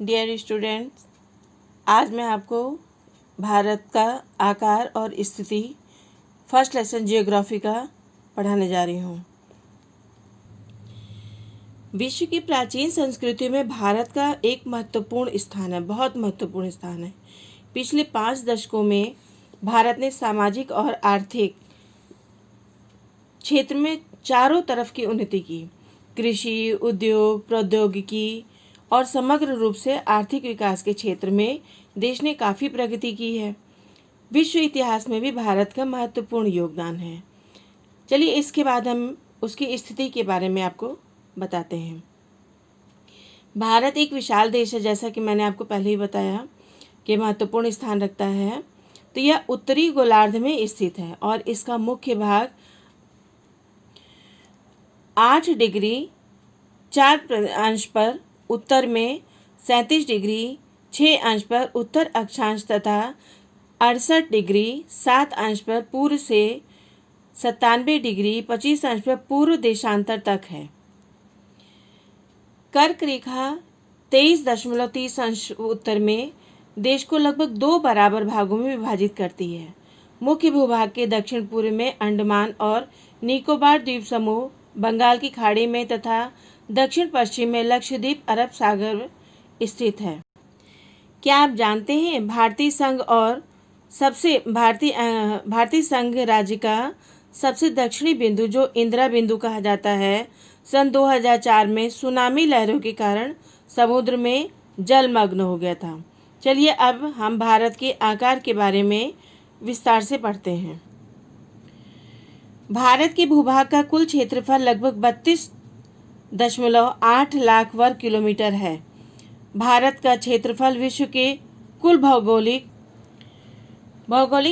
Dear students, आज मैं आपको भारत का आकार और स्थिति फर्स्ट लेसन जियोग्राफी का पढ़ाने जा रही हूँ। विश्व की प्राचीन संस्कृति में भारत का एक महत्वपूर्ण स्थान है, बहुत महत्वपूर्ण स्थान है। पिछले 5 दशकों में भारत ने सामाजिक और आर्थिक क्षेत्र में चारों तरफ की उन्नति की। कृषि, उद्योग, प्रौद्योगिकी और समग्र रूप से आर्थिक विकास के क्षेत्र में देश ने काफ़ी प्रगति की है। विश्व इतिहास में भी भारत का महत्वपूर्ण योगदान है। चलिए इसके बाद हम उसकी स्थिति के बारे में आपको बताते हैं। भारत एक विशाल देश है, जैसा कि मैंने आपको पहले ही बताया कि महत्वपूर्ण स्थान रखता है। तो यह उत्तरी गोलार्ध में स्थित है और इसका मुख्य भाग 8 डिग्री 4 अंश पर उत्तर में, 37 डिग्री 6 अंश पर उत्तर अक्षांश तथा 68 डिग्री 7 अंश पर पूर्व से 97 डिग्री 25 अंश पर पूर्व देशांतर तक है। कर्क रेखा 23.30 अंश उत्तर में देश को लगभग 2 बराबर भागों में विभाजित करती है। मुख्य भूभाग के दक्षिण पूर्व में अंडमान और निकोबार द्वीप समूह बंगाल की खाड़ी में तथा दक्षिण पश्चिम में लक्षद्वीप अरब सागर स्थित है। क्या आप जानते हैं भारतीय संघ राज्य का सबसे दक्षिणी बिंदु, जो इंदिरा बिंदु कहा जाता है, सन 2004 में सुनामी लहरों के कारण समुद्र में जलमग्न हो गया था। चलिए अब हम भारत के आकार के बारे में विस्तार से पढ़ते हैं। भारत के भूभाग का कुल क्षेत्रफल लगभग 32.8 लाख वर्ग किलोमीटर है। भारत का क्षेत्रफल विश्व के कुल भौगोलिक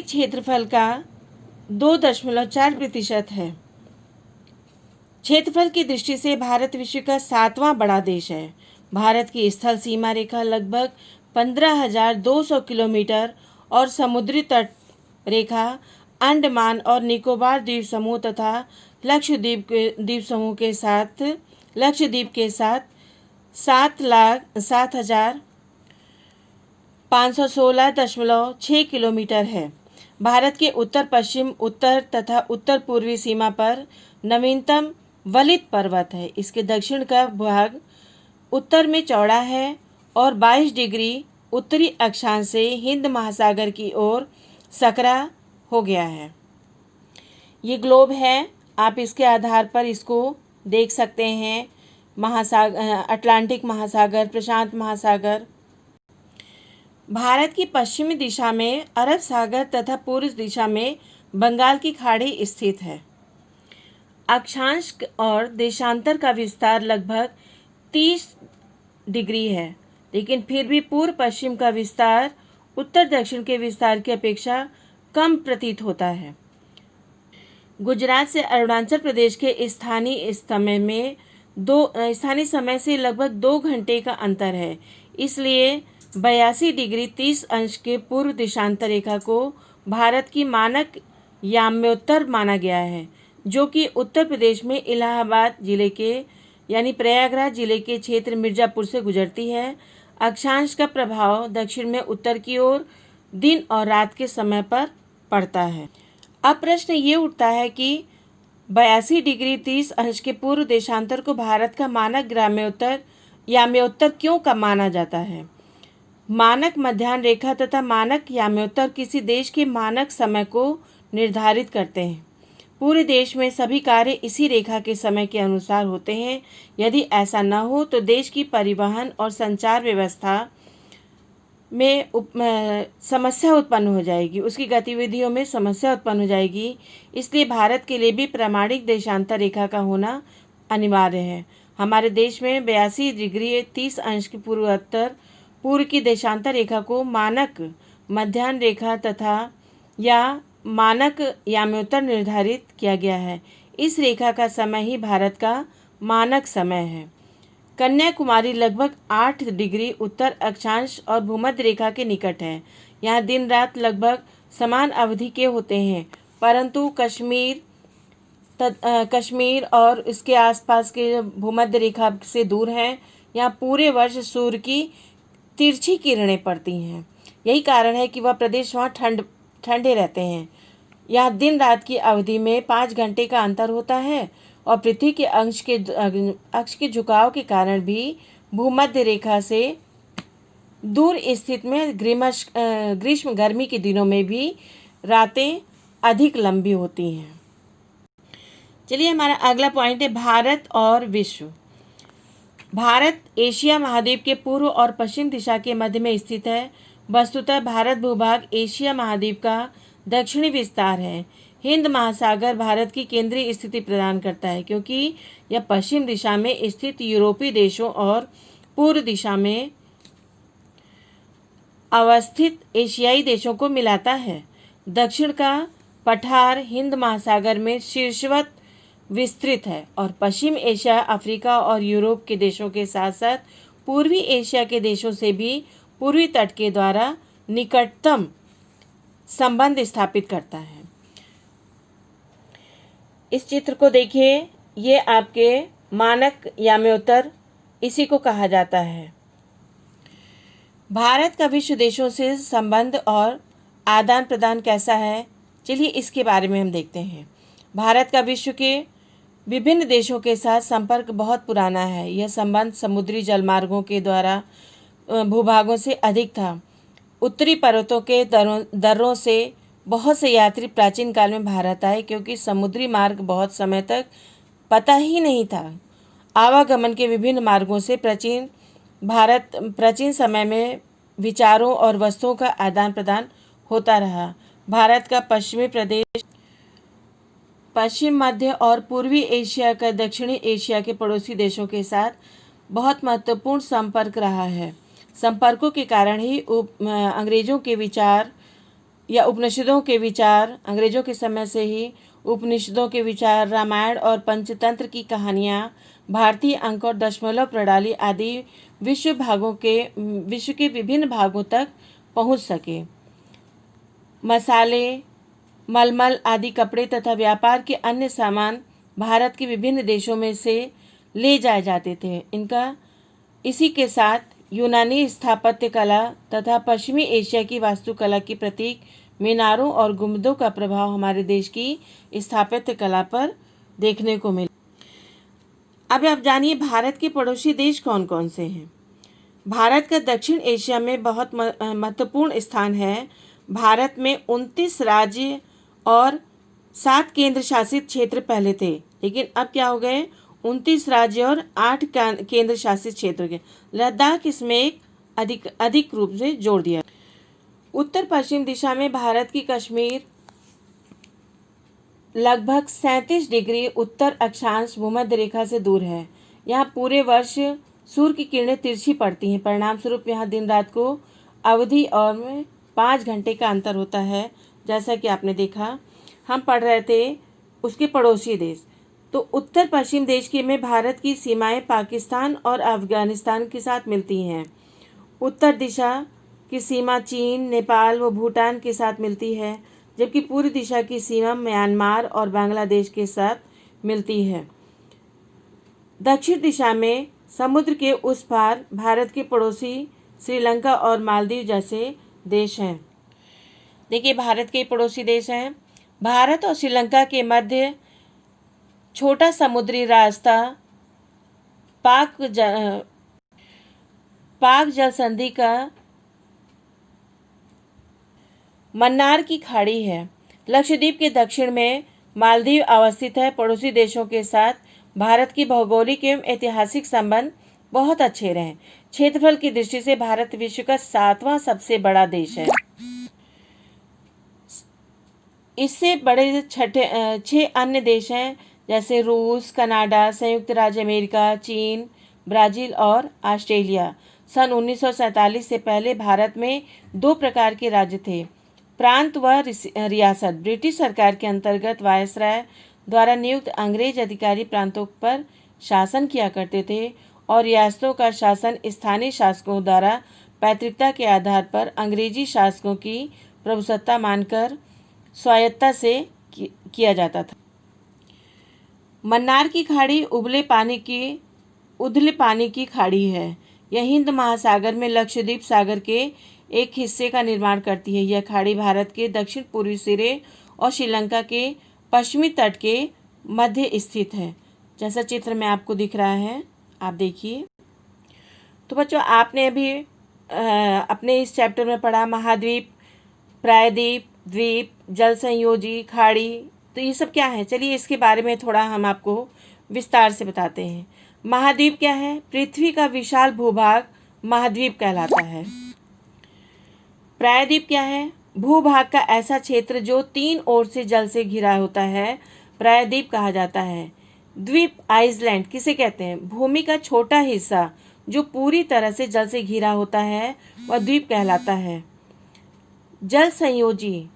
क्षेत्रफल का 2.4% है। क्षेत्रफल की दृष्टि से भारत विश्व का 7वां बड़ा देश है। भारत की स्थल सीमा रेखा लगभग 15,200 किलोमीटर और समुद्री तट रेखा अंडमान और निकोबार द्वीप समूह तथा लक्षद्वीप के साथ 7,0516.6 किलोमीटर है। भारत के उत्तर पश्चिम, उत्तर तथा उत्तर पूर्वी सीमा पर नवीनतम वलित पर्वत है। इसके दक्षिण का भाग उत्तर में चौड़ा है और 22 डिग्री उत्तरी अक्षांश से हिंद महासागर की ओर सकरा हो गया है। ये ग्लोब है, आप इसके आधार पर इसको देख सकते हैं। अटलांटिक महासागर, प्रशांत महासागर। भारत की पश्चिमी दिशा में अरब सागर तथा पूर्व दिशा में बंगाल की खाड़ी स्थित है। अक्षांश और देशांतर का विस्तार लगभग 30 डिग्री है, लेकिन फिर भी पूर्व पश्चिम का विस्तार उत्तर दक्षिण के विस्तार की अपेक्षा कम प्रतीत होता है। गुजरात से अरुणाचल प्रदेश के स्थानीय समय से लगभग 2 घंटे का अंतर है। इसलिए 82 डिग्री 30 अंश के पूर्व देशांतर रेखा को भारत की मानक याम्योत्तर माना गया है, जो कि उत्तर प्रदेश में इलाहाबाद जिले के यानी प्रयागराज जिले के क्षेत्र मिर्जापुर से गुजरती है। अक्षांश का प्रभाव दक्षिण में उत्तर की ओर दिन और रात के समय पर पड़ता है। अब प्रश्न ये उठता है कि 82 डिग्री 30 अंश के पूर्व देशांतर को भारत का मानक याम्योत्तर क्यों का माना जाता है? मानक मध्याह्न रेखा तथा मानक याम्योत्तर किसी देश के मानक समय को निर्धारित करते हैं। पूरे देश में सभी कार्य इसी रेखा के समय के अनुसार होते हैं। यदि ऐसा न हो तो देश की परिवहन और संचार व्यवस्था में समस्या उत्पन्न हो जाएगी, उसकी गतिविधियों में समस्या उत्पन्न हो जाएगी। इसलिए भारत के लिए भी प्रामाणिक देशांतर रेखा का होना अनिवार्य है। हमारे देश में 82 डिग्री 30 अंश की पूर्व की देशांतर रेखा को मानक मध्याह्न रेखा तथा या मानक याम्योत्तर निर्धारित किया गया है। इस रेखा का समय ही भारत का मानक समय है। कन्याकुमारी लगभग 8 डिग्री उत्तर अक्षांश और भूमध्य रेखा के निकट है। यहाँ दिन रात लगभग समान अवधि के होते हैं, परंतु कश्मीर और इसके आसपास के भूमध्य रेखा से दूर हैं। यहाँ पूरे वर्ष सूर्य की तिरछी किरणें पड़ती हैं। यही कारण है कि वह प्रदेश वहाँ ठंडे रहते हैं। यहाँ दिन रात की अवधि में 5 घंटे का अंतर होता है और पृथ्वी के अक्ष के झुकाव के कारण भी भूमध्य रेखा से दूर स्थित में ग्रीष्म गर्मी के दिनों में भी रातें अधिक लंबी होती हैं। चलिए, हमारा अगला पॉइंट है भारत और विश्व। भारत एशिया महाद्वीप के पूर्व और पश्चिम दिशा के मध्य में स्थित है। वस्तुतः भारत भूभाग एशिया महाद्वीप का दक्षिणी विस्तार है। हिंद महासागर भारत की केंद्रीय स्थिति प्रदान करता है क्योंकि यह पश्चिम दिशा में स्थित यूरोपीय देशों और पूर्व दिशा में अवस्थित एशियाई देशों को मिलाता है। दक्षिण का पठार हिंद महासागर में शीर्षवत विस्तृत है और पश्चिम एशिया, अफ्रीका और यूरोप के देशों के साथ साथ पूर्वी एशिया के देशों से भी पूर्वी तट के द्वारा निकटतम संबंध स्थापित करता है। इस चित्र को देखिए, ये आपके मानक याम्योत्तर इसी को कहा जाता है। भारत का विश्व देशों से संबंध और आदान प्रदान कैसा है, चलिए इसके बारे में हम देखते हैं। भारत का विश्व के विभिन्न देशों के साथ संपर्क बहुत पुराना है। यह संबंध समुद्री जलमार्गों के द्वारा भूभागों से अधिक था। उत्तरी पर्वतों के दर्रों से बहुत से यात्री प्राचीन काल में भारत आए क्योंकि समुद्री मार्ग बहुत समय तक पता ही नहीं था। आवागमन के विभिन्न मार्गों से प्राचीन समय में विचारों और वस्तुओं का आदान प्रदान होता रहा। भारत का पश्चिमी प्रदेश पश्चिम, मध्य और पूर्वी एशिया का दक्षिणी एशिया के पड़ोसी देशों के साथ बहुत महत्वपूर्ण संपर्क रहा है। संपर्कों के कारण ही अंग्रेजों के विचार या उपनिषदों के विचार, अंग्रेजों के समय से ही उपनिषदों के विचार, रामायण और पंचतंत्र की कहानियाँ, भारतीय अंक और दशमलव प्रणाली आदि विश्व के विभिन्न भागों तक पहुँच सके। मसाले, मलमल आदि कपड़े तथा व्यापार के अन्य सामान भारत के विभिन्न देशों में से ले जाए जाते थे। इसी के साथ यूनानी स्थापत्य कला तथा पश्चिमी एशिया की वास्तुकला की प्रतीक मीनारों और गुंबदों का प्रभाव हमारे देश की स्थापत्य कला पर देखने को मिला। अब आप जानिए भारत के पड़ोसी देश कौन कौन से हैं। भारत का दक्षिण एशिया में बहुत महत्वपूर्ण स्थान है। भारत में 29 राज्य और 7 केंद्र शासित क्षेत्र पहले थे, लेकिन अब क्या हो गए, 29 राज्य और 8 केंद्र शासित क्षेत्र के। लद्दाख इसमें एक अधिक रूप से जोड़ दिया। उत्तर पश्चिम दिशा में भारत की कश्मीर लगभग 37 डिग्री उत्तर अक्षांश भूमध्य रेखा से दूर है। यहाँ पूरे वर्ष सूर्य की किरणें तिरछी पड़ती हैं। परिणाम स्वरूप यहाँ दिन रात को अवधि और में 5 घंटे का अंतर होता है। जैसा कि आपने देखा, हम पढ़ रहे थे उसके पड़ोसी देश। तो उत्तर पश्चिम देश के में भारत की सीमाएं पाकिस्तान और अफगानिस्तान के साथ मिलती हैं। उत्तर दिशा की सीमा चीन, नेपाल व भूटान के साथ मिलती है, जबकि पूर्व दिशा की सीमा म्यांमार और बांग्लादेश के साथ मिलती है। दक्षिण दिशा में समुद्र के उस पार भारत के पड़ोसी श्रीलंका और मालदीव जैसे देश हैं। देखिए, भारत के पड़ोसी देश हैं। भारत और श्रीलंका के मध्य छोटा समुद्री रास्ता पाक जल संधि का मन्नार की खाड़ी है। लक्षद्वीप के दक्षिण में मालदीव अवस्थित है। पड़ोसी देशों के साथ भारत की भौगोलिक एवं ऐतिहासिक संबंध बहुत अच्छे रहे। क्षेत्रफल की दृष्टि से भारत विश्व का 7वां सबसे बड़ा देश है। इससे बड़े 6 अन्य देश हैं, जैसे रूस, कनाडा, संयुक्त राज्य अमेरिका, चीन, ब्राज़ील और ऑस्ट्रेलिया। सन 1947 से पहले भारत में 2 प्रकार के राज्य थे, प्रांत व रियासत। ब्रिटिश सरकार के अंतर्गत वायसराय द्वारा नियुक्त अंग्रेज अधिकारी प्रांतों पर शासन किया करते थे और रियासतों का शासन स्थानीय शासकों द्वारा पैतृकता के आधार पर अंग्रेजी शासकों की प्रभुसत्ता मानकर स्वायत्तता से किया जाता था। मन्नार की खाड़ी उथले पानी की खाड़ी है। यह हिंद महासागर में लक्षद्वीप सागर के एक हिस्से का निर्माण करती है। यह खाड़ी भारत के दक्षिण पूर्वी सिरे और श्रीलंका के पश्चिमी तट के मध्य स्थित है, जैसा चित्र में आपको दिख रहा है, आप देखिए। तो बच्चों, आपने अभी अपने इस चैप्टर में पढ़ा महाद्वीप, प्रायद्वीप, द्वीप, जल संयोजी, खाड़ी। तो ये सब क्या है, चलिए इसके बारे में थोड़ा हम आपको विस्तार से बताते हैं। महाद्वीप क्या है? पृथ्वी का विशाल भूभाग महाद्वीप कहलाता है। प्रायद्वीप क्या है? भूभाग का ऐसा क्षेत्र जो 3 ओर से जल से घिरा होता है, प्रायद्वीप कहा जाता है। द्वीप, आइसलैंड किसे कहते हैं? भूमि का छोटा हिस्सा जो पूरी तरह से जल से घिरा होता है, वह द्वीप कहलाता है। जल संयोजी,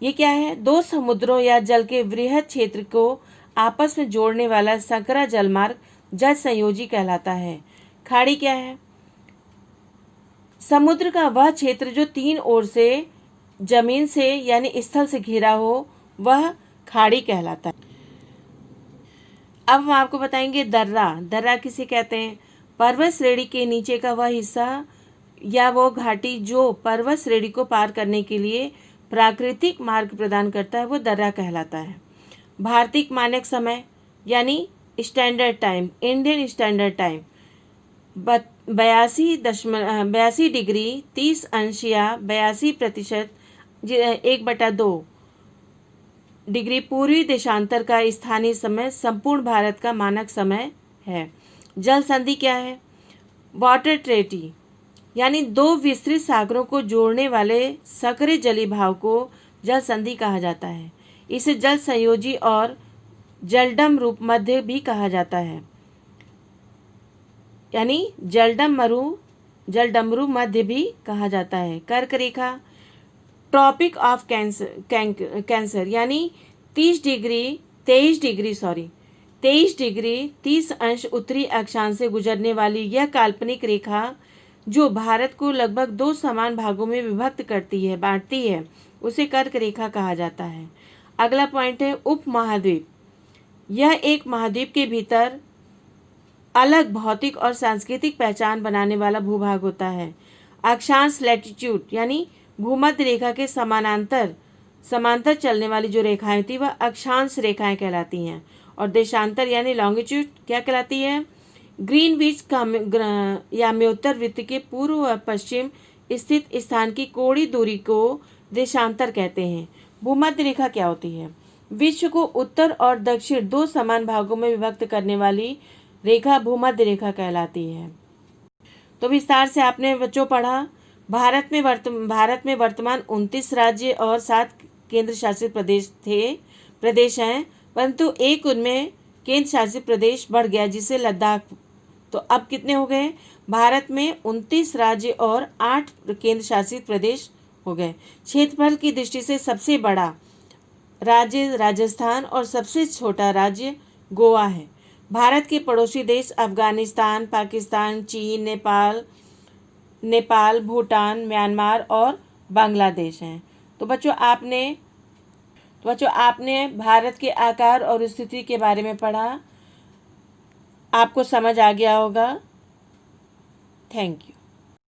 ये क्या है? 2 समुद्रों या जल के वृहद क्षेत्र को आपस में जोड़ने वाला संकरा जलमार्ग जल संयोजी कहलाता है। खाड़ी क्या है? समुद्र का वह क्षेत्र जो 3 ओर से जमीन से यानी स्थल से घिरा हो, वह खाड़ी कहलाता है। अब हम आपको बताएंगे दर्रा। दर्रा किसे कहते हैं? पर्वत श्रेणी के नीचे का वह हिस्सा या वो घाटी जो पर्वत श्रेणी को पार करने के लिए प्राकृतिक मार्ग प्रदान करता है, वो दर्रा कहलाता है। भारतीय मानक समय यानी standard time, Indian standard time 82 degree 30 अंश या 82% 1/2 डिग्री पूर्वी देशांतर का स्थानीय समय संपूर्ण भारत का मानक समय है। जल संधि क्या है? वाटर ट्रेटी यानी 2 विस्तृत सागरों को जोड़ने वाले सक्रिय जलीय भाव को जल संधि कहा जाता है। इसे जल संयोजी और जलडम रूप मध्य भी कहा जाता है, यानी जलडमरू मध्य भी कहा जाता है। कर्क रेखा, ट्रॉपिक ऑफ कैंसर यानी 23 डिग्री 30 अंश उत्तरी अक्षांश से गुजरने वाली यह काल्पनिक रेखा जो भारत को लगभग 2 समान भागों में विभक्त बांटती है, उसे कर्क रेखा कहा जाता है। अगला पॉइंट है उपमहाद्वीप। यह एक महाद्वीप के भीतर अलग भौतिक और सांस्कृतिक पहचान बनाने वाला भूभाग होता है। अक्षांश लैटिट्यूड यानी भूमध्य रेखा के समांतर चलने वाली जो रेखाएं थी, वह अक्षांश रेखाएं कहलाती हैं। और देशांतर यानी लॉन्गिट्यूड क्या कहलाती है? ग्रीनविच याम्योत्तर वृत्त के पूर्व व पश्चिम स्थित स्थान की कोणीय दूरी को देशांतर कहते हैं। भूमध्य रेखा क्या होती है? विश्व को उत्तर और दक्षिण 2 समान भागों में विभक्त करने वाली रेखा भूमध्य रेखा कहलाती है। तो विस्तार से आपने बच्चों पढ़ा। भारत में वर्तमान 29 राज्य और 7 केंद्र शासित प्रदेश हैं, परंतु एक उनमें केंद्र शासित प्रदेश बढ़ गया, जिसे लद्दाख। तो अब कितने हो गए? भारत में 29 राज्य और 8 केंद्र शासित प्रदेश हो गए। क्षेत्रफल की दृष्टि से सबसे बड़ा राज्य राजस्थान और सबसे छोटा राज्य गोवा है। भारत के पड़ोसी देश अफगानिस्तान, पाकिस्तान, चीन, नेपाल, भूटान, म्यांमार और बांग्लादेश हैं। तो बच्चों आपने भारत के आकार और स्थिति के बारे में पढ़ा। आपको समझ आ गया होगा। Thank you.